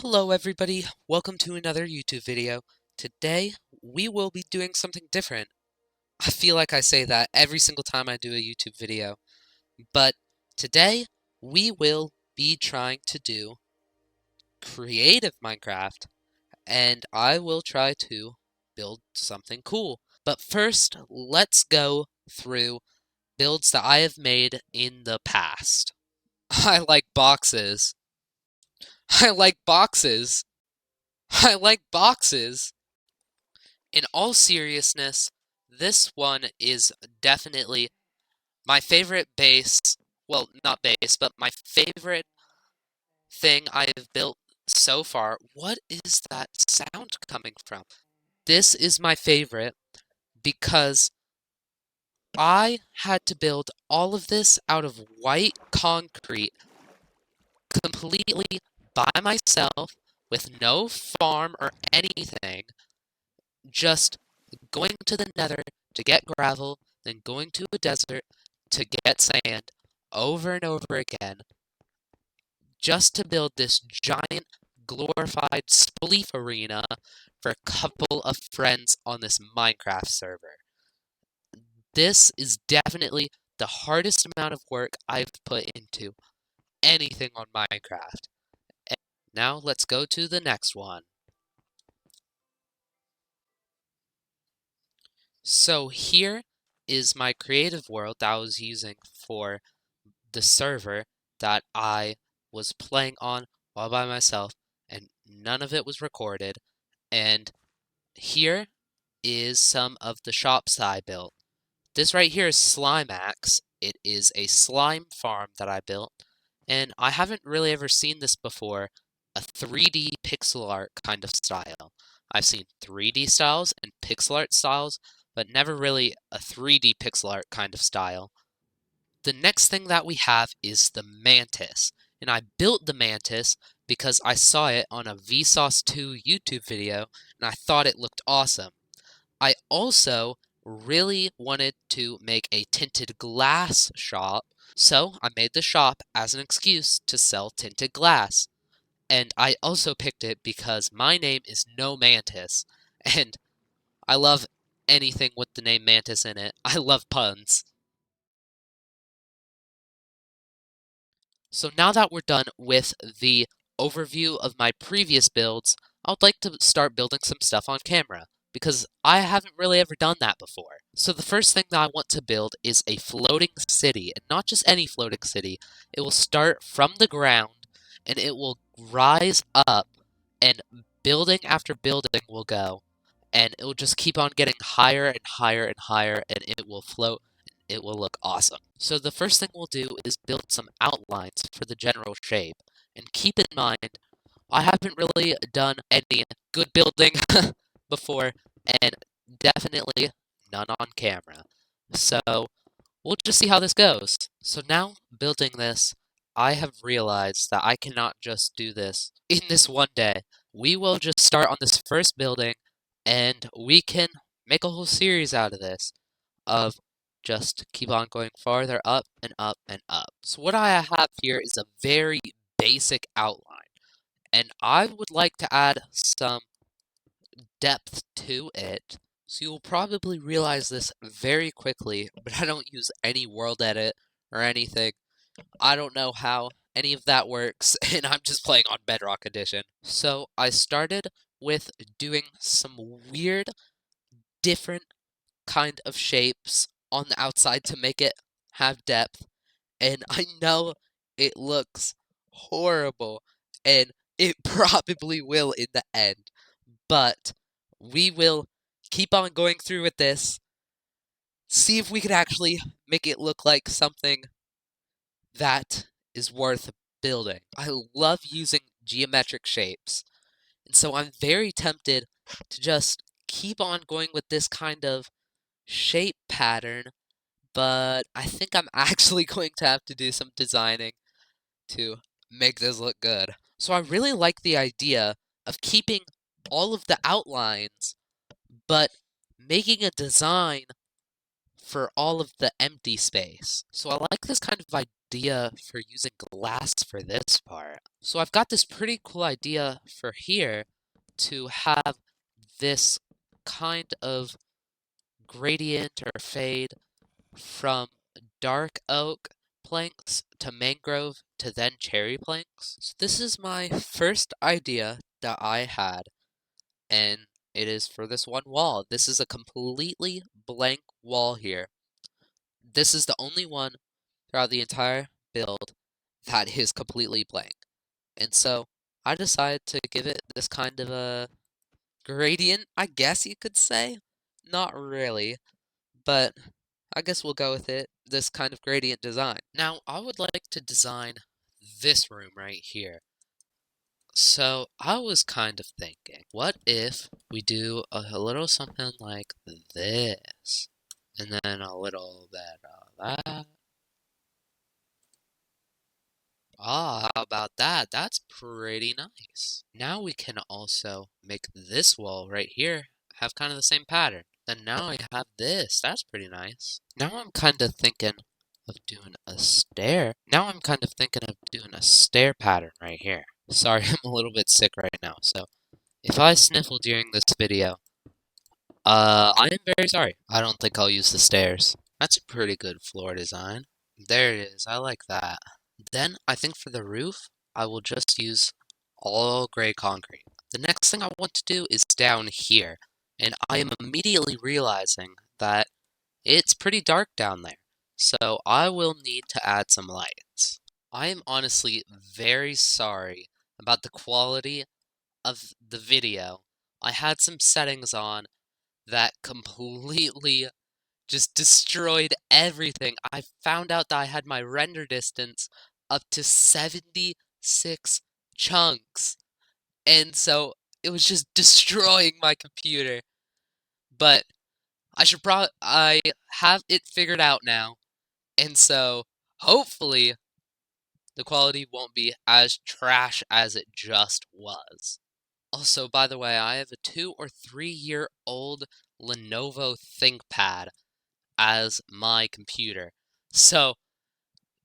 Hello everybody, welcome to another YouTube video. Today, we will be doing something different. I feel like I say that every single time I do a YouTube video. But today, we will be trying to do creative Minecraft, and I will try to build something cool. But first, let's go through builds that I have made in the past. I like boxes. I like boxes. I like boxes. In all seriousness, this one is definitely my favorite base. Well, not base, but my favorite thing I have built so far. What is that sound coming from? This is my favorite because I had to build all of this out of white concrete completely by myself with no farm or anything. Just going to the nether to get gravel, then going to a desert to get sand over and over again, just to build this giant glorified spleef arena for a couple of friends on this Minecraft server. This is definitely the hardest amount of work I've put into anything on Minecraft. And now let's go to the next one. So here is my creative world that I was using for the server that I was playing on all by myself, and none of it was recorded. And here is some of the shops that I built. This right here is Slimax. It is a slime farm that I built, and I haven't really ever seen this before, a 3D pixel art kind of style. I've seen 3D styles and pixel art styles, but never really a 3D pixel art kind of style. The next thing that we have is the mantis, and I built the mantis because I saw it on a Vsauce 2 YouTube video, and I thought it looked awesome. I also really wanted to make a tinted glass shop, so I made the shop as an excuse to sell tinted glass. And I also picked it because my name is No Mantis, and I love anything with the name Mantis in it. I love puns. So now that we're done with the overview of my previous builds, I would like to start building some stuff on camera, because I haven't really ever done that before. So the first thing that I want to build is a floating city, and not just any floating city. It will start from the ground, and it will rise up, and building after building will go, and it will just keep on getting higher and higher and higher, and it will float. It will look awesome. So the first thing we'll do is build some outlines for the general shape. And keep in mind, I haven't really done any good building before, and definitely none on camera. So we'll just see how this goes. So now, building this, I have realized that I cannot just do this in this one day. We will just start on this first building, and we can make a whole series out of this, of just keep on going farther up and up and up. So what I have here is a very basic outline, and I would like to add some depth to it. So you'll probably realize this very quickly, but I don't use any world edit or anything. I don't know how any of that works, and I'm just playing on Bedrock Edition. So I started with doing some weird, different kind of shapes on the outside to make it have depth, and I know it looks horrible, and it probably will in the end, but we will keep on going through with this, see if we can actually make it look like something that is worth building. I love using geometric shapes, and so I'm very tempted to just keep on going with this kind of shape pattern, but I think I'm actually going to have to do some designing to make this look good. So I really like the idea of keeping all of the outlines, but making a design for all of the empty space. So I like this kind of idea for using glass for this part. So I've got this pretty cool idea for here to have this kind of gradient or fade from dark oak planks to mangrove to then cherry planks. So this is my first idea that I had, and it is for this one wall. This is a completely blank wall here. This is the only one throughout the entire build that is completely blank. And so I decided to give it this kind of a gradient, I guess you could say. Not really, but I guess we'll go with it, this kind of gradient design. Now, I would like to design this room right here. So I was kind of thinking, what if we do a little something like this, and then a little bit of that. Ah, how about that? That's pretty nice. Now we can also make this wall right here have kind of the same pattern. Then now I have this. That's pretty nice. Now I'm kind of thinking of doing a stair. Now I'm kind of thinking of doing a stair pattern right here. Sorry, I'm a little bit sick right now, so if I sniffle during this video, I am very sorry. I don't think I'll use the stairs. That's a pretty good floor design. There it is. I like that. Then I think for the roof, I will just use all gray concrete. The next thing I want to do is down here, and I am immediately realizing that it's pretty dark down there, so I will need to add some lights. I am honestly very sorry about the quality of the video. I had some settings on that completely just destroyed everything. I found out that I had my render distance up to 76 chunks. And so it was just destroying my computer. But I have it figured out now. And so hopefully the quality won't be as trash as it just was. Also, by the way, I have a 2 or 3 year old Lenovo ThinkPad as my computer. So,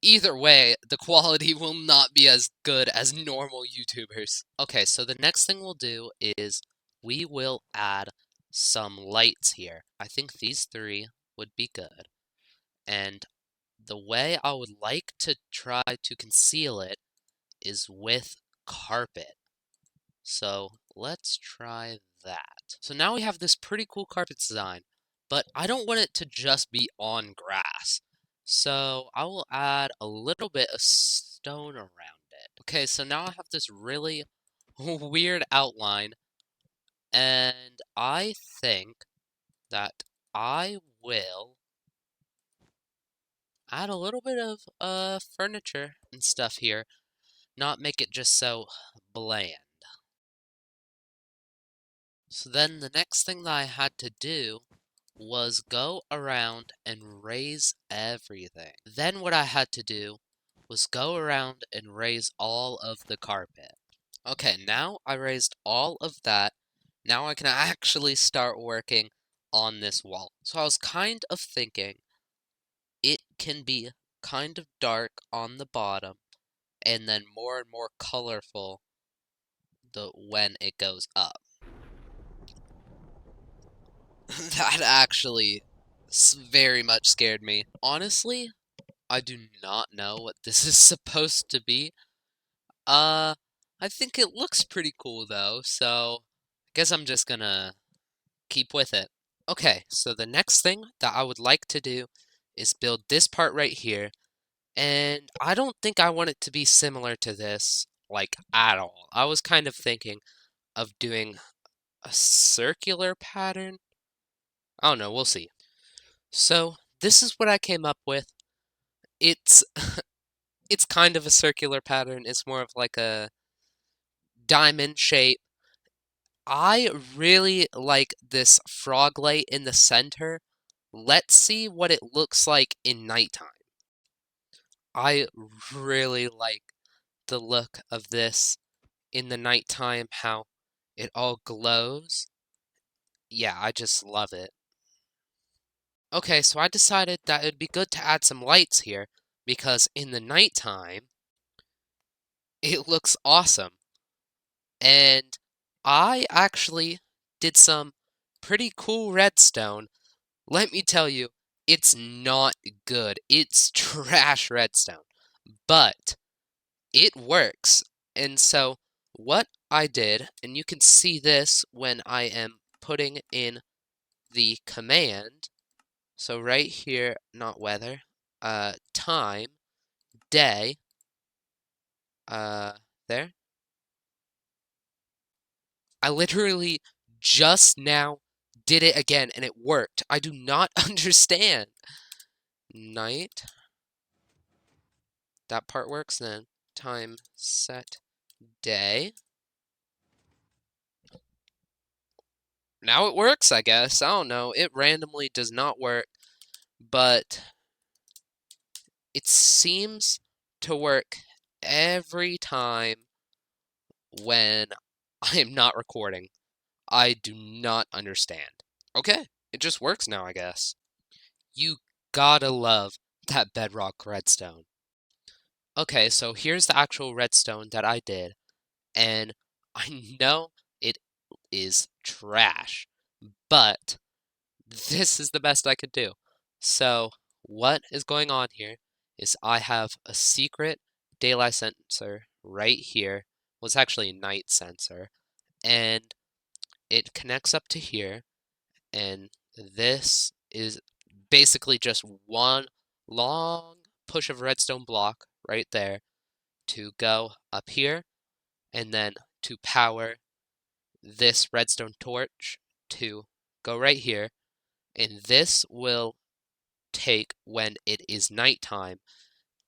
either way, the quality will not be as good as normal YouTubers. Okay, so the next thing we'll do is we will add some lights here. I think these 3 would be good. And the way I would like to try to conceal it is with carpet. So let's try that. So now we have this pretty cool carpet design, but I don't want it to just be on grass. So I will add a little bit of stone around it. Okay, so now I have this really weird outline, and I think that I will add a little bit of furniture and stuff here, not make it just so bland. So then the next thing that I had to do was go around and raise everything. Then what I had to do was go around and raise all of the carpet. Okay, now I raised all of that. Now I can actually start working on this wall. So I was kind of thinking it can be kind of dark on the bottom and then more and more colorful when it goes up. That actually very much scared me. Honestly, I do not know what this is supposed to be. I think it looks pretty cool though, so I guess I'm just gonna keep with it. Okay, so the next thing that I would like to do is build this part right here, and I don't think I want it to be similar to this, like, at all. I was kind of thinking of doing a circular pattern. I don't know, we'll see. So, this is what I came up with. It's it's kind of a circular pattern. It's more of like a diamond shape. I really like this frog light in the center. Let's see what it looks like in nighttime. I really like the look of this in the nighttime, how it all glows. Yeah, I just love it. Okay, so I decided that it'd be good to add some lights here, because in the nighttime, it looks awesome. And I actually did some pretty cool redstone. Let me tell you, it's not good. It's trash redstone, but it works. And so what I did, and you can see this when I am putting in the command. So right here, not weather, time, day, there. I literally just now did it again and it worked. I do not understand. Night. That part works then. Time set day. Now it works, I guess. I don't know. It randomly does not work, but it seems to work every time when I am not recording. I do not understand. Okay, it just works now, I guess. You gotta love that bedrock redstone. Okay, so here's the actual redstone that I did, and I know it is trash, but this is the best I could do. So what is going on here is I have a secret daylight sensor right here. Well, it's actually a night sensor, and it connects up to here, and this is basically just one long push of redstone block right there to go up here, and then to power this redstone torch to go right here, and this will take, when it is nighttime,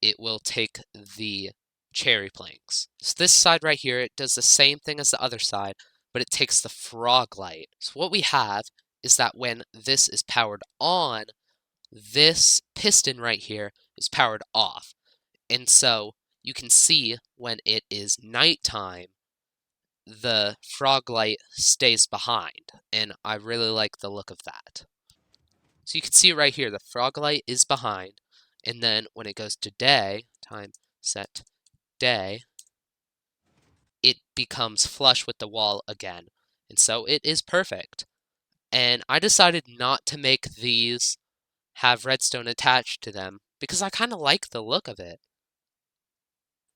it will take the cherry planks. So this side right here, it does the same thing as the other side, but it takes the frog light. So what we have is that when this is powered on, this piston right here is powered off. And so you can see when it is nighttime, the frog light stays behind, and I really like the look of that. So you can see right here, the frog light is behind, and then when it goes to day, time set day, it becomes flush with the wall again. And so it is perfect. And I decided not to make these have redstone attached to them because I kind of like the look of it.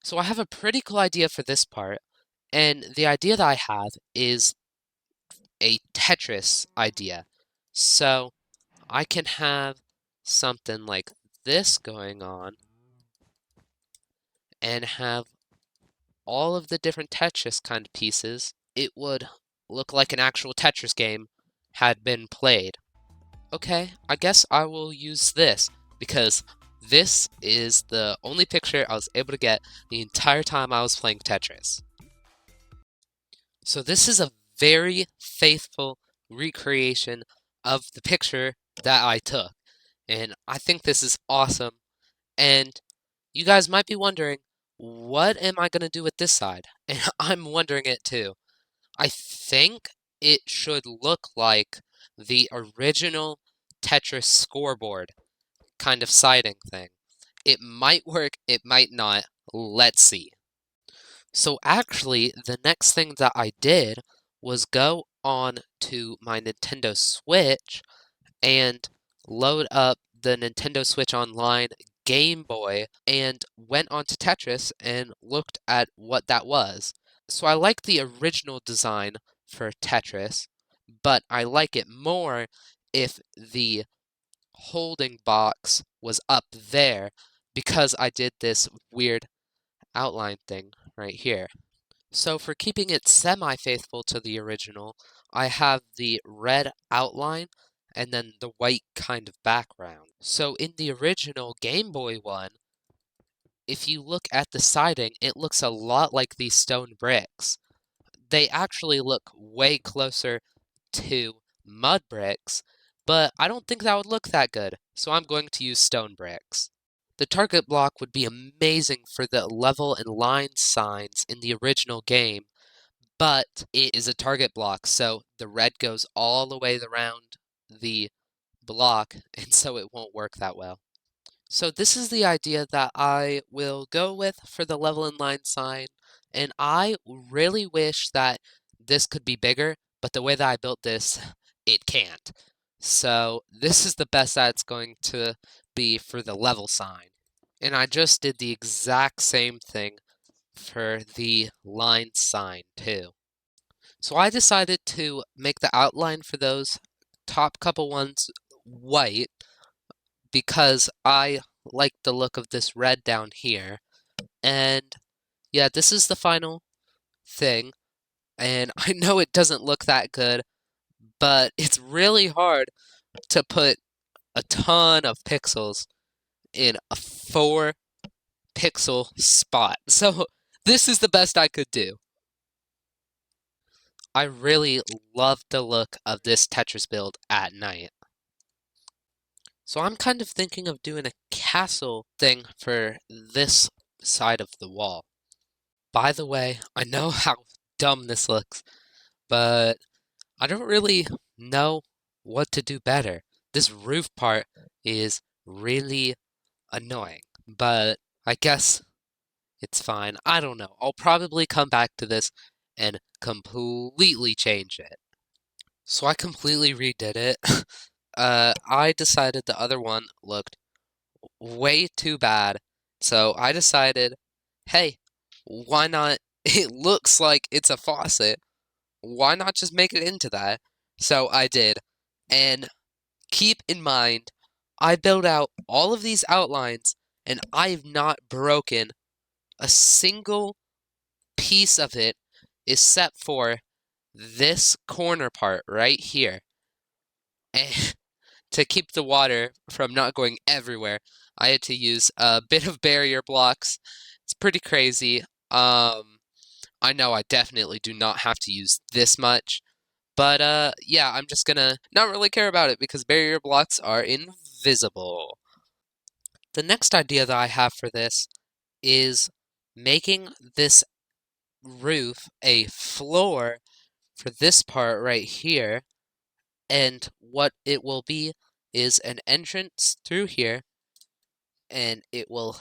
So I have a pretty cool idea for this part, and the idea that I have is a Tetris idea. So I can have something like this going on and have all of the different Tetris kind of pieces. It would look like an actual Tetris game had been played. Okay, I guess I will use this because this is the only picture I was able to get the entire time I was playing Tetris. So this is a very faithful recreation of the picture that I took, and I think this is awesome. And you guys might be wondering, what am I going to do with this side? And I'm wondering it too. I think it should look like the original Tetris scoreboard kind of siding thing. It might work, it might not. Let's see. So actually, the next thing that I did was go on to my Nintendo Switch and load up the Nintendo Switch Online Game Boy and went on to Tetris and looked at what that was. So I like the original design for Tetris, but I like it more if the holding box was up there because I did this weird outline thing right here. So for keeping it semi-faithful to the original, I have the red outline and then the white kind of background. So in the original Game Boy one, if you look at the siding, it looks a lot like these stone bricks. They actually look way closer to mud bricks, but I don't think that would look that good, so I'm going to use stone bricks. The target block would be amazing for the level and line signs in the original game, but it is a target block, so the red goes all the way around the block, and so it won't work that well. So this is the idea that I will go with for the level and line sign, and I really wish that this could be bigger, but the way that I built this, it can't. So this is the best that it's going to be for the level sign. And I just did the exact same thing for the line sign too. So I decided to make the outline for those top couple ones white because I like the look of this red down here. And yeah, this is the final thing. And I know it doesn't look that good, but it's really hard to put a ton of pixels in a 4 pixel spot. So this is the best I could do. I really love the look of this Tetris build at night. So I'm kind of thinking of doing a castle thing for this side of the wall. By the way, I know how dumb this looks, but I don't really know what to do better. This roof part is really annoying, but I guess it's fine. I don't know. I'll probably come back to this and completely change it. So I completely redid it. I decided the other one looked way too bad. So I decided, hey, why not? It looks like it's a faucet. Why not just make it into that? So I did. And keep in mind, I built out all of these outlines and I've not broken a single piece of it except for this corner part right here. And to keep the water from not going everywhere, I had to use a bit of barrier blocks. It's pretty crazy. I know I definitely do not have to use this much, but yeah, I'm just gonna not really care about it because barrier blocks are invisible. The next idea that I have for this is making this roof a floor for this part right here, and what it will be is an entrance through here, and it will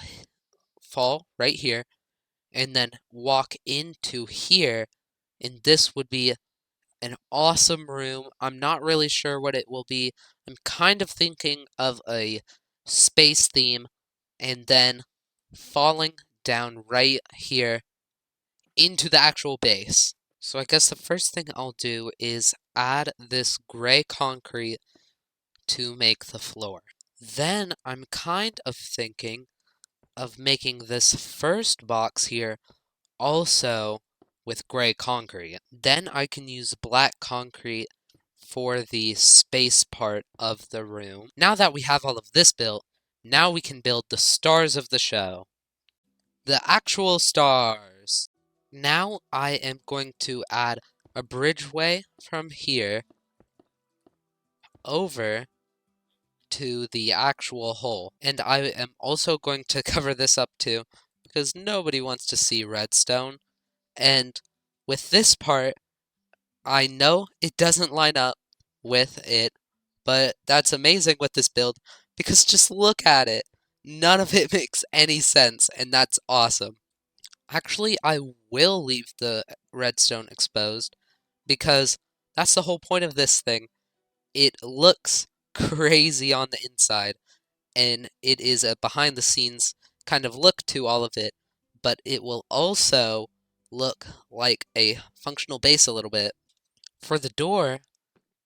fall right here, and then walk into here, and this would be an awesome room. I'm not really sure what it will be. I'm kind of thinking of a space theme, and then falling down right here into the actual base. So I guess the first thing I'll do is add this gray concrete to make the floor. Then I'm kind of thinking of making this first box here also with gray concrete. Then I can use black concrete for the space part of the room. Now that we have all of this built, now we can build the stars of the show. The actual stars. Now I am going to add a bridgeway from here over to the actual hole. And I am also going to cover this up too, because nobody wants to see redstone. And with this part, I know it doesn't line up with it, but that's amazing with this build, because just look at it. None of it makes any sense, and that's awesome. Actually, I will leave the redstone exposed, because that's the whole point of this thing. It looks crazy on the inside, and it is a behind the scenes kind of look to all of it, but it will also look like a functional base a little bit. For the door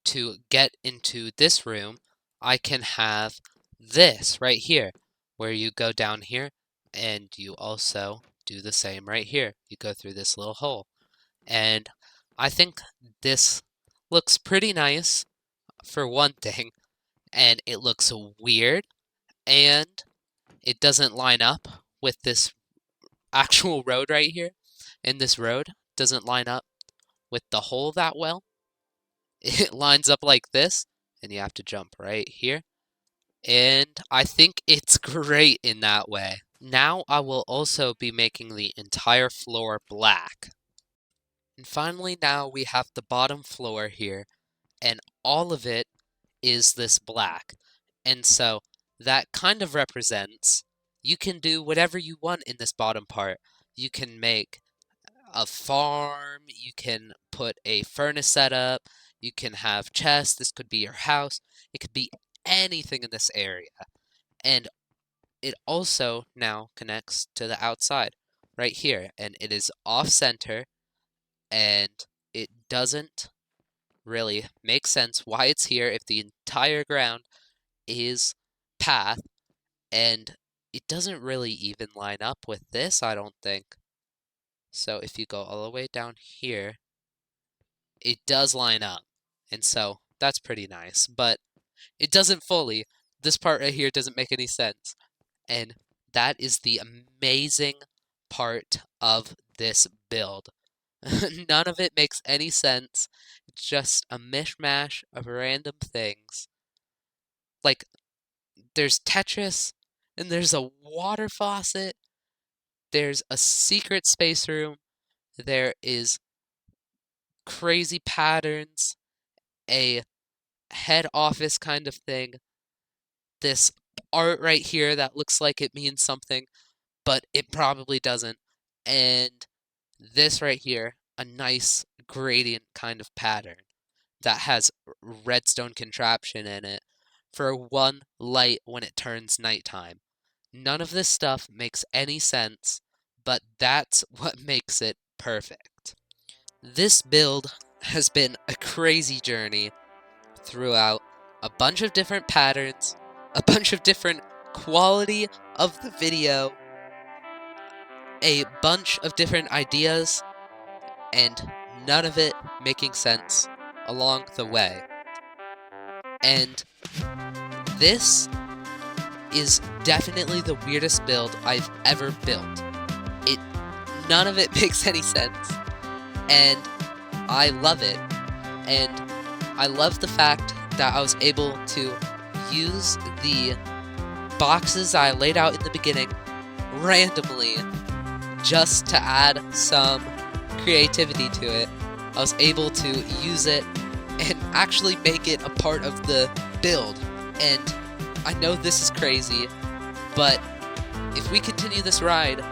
to get into this room, I can have this right here, where you go down here, and you also do the same right here. You go through this little hole. And I think this looks pretty nice for one thing, and it looks weird, and it doesn't line up with this actual road right here. And this road doesn't line up with the hole that well. It lines up like this, and you have to jump right here. And I think it's great in that way. Now I will also be making the entire floor black. And finally, now we have the bottom floor here, and all of it is this black. And so that kind of represents you can do whatever you want in this bottom part. You can make a farm, you can put a furnace setup, you can have chests, this could be your house, it could be anything in this area. And it also now connects to the outside right here, and it is off center, and it doesn't really make sense why it's here if the entire ground is path, and it doesn't really even line up with this, I don't think. So if you go all the way down here, it does line up, and so that's pretty nice, but it doesn't fully. This part right here doesn't make any sense, and that is the amazing part of this build. None of it makes any sense. It's just a mishmash of random things. Like, there's Tetris, and there's a water faucet, there's a secret space room, there is crazy patterns, a head office kind of thing, this art right here that looks like it means something, but it probably doesn't, and this right here, a nice gradient kind of pattern that has redstone contraption in it for one light when it turns nighttime. None of this stuff makes any sense, but that's what makes it perfect. This build has been a crazy journey throughout a bunch of different patterns, a bunch of different quality of the video, a bunch of different ideas, and none of it making sense along the way. And this is definitely the weirdest build I've ever built. None of it makes any sense, and I love it. And I love the fact that I was able to use the boxes I laid out in the beginning randomly just to add some creativity to it. I was able to use it and actually make it a part of the build. And I know this is crazy, but if we continue this ride,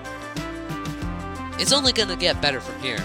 it's only gonna get better from here.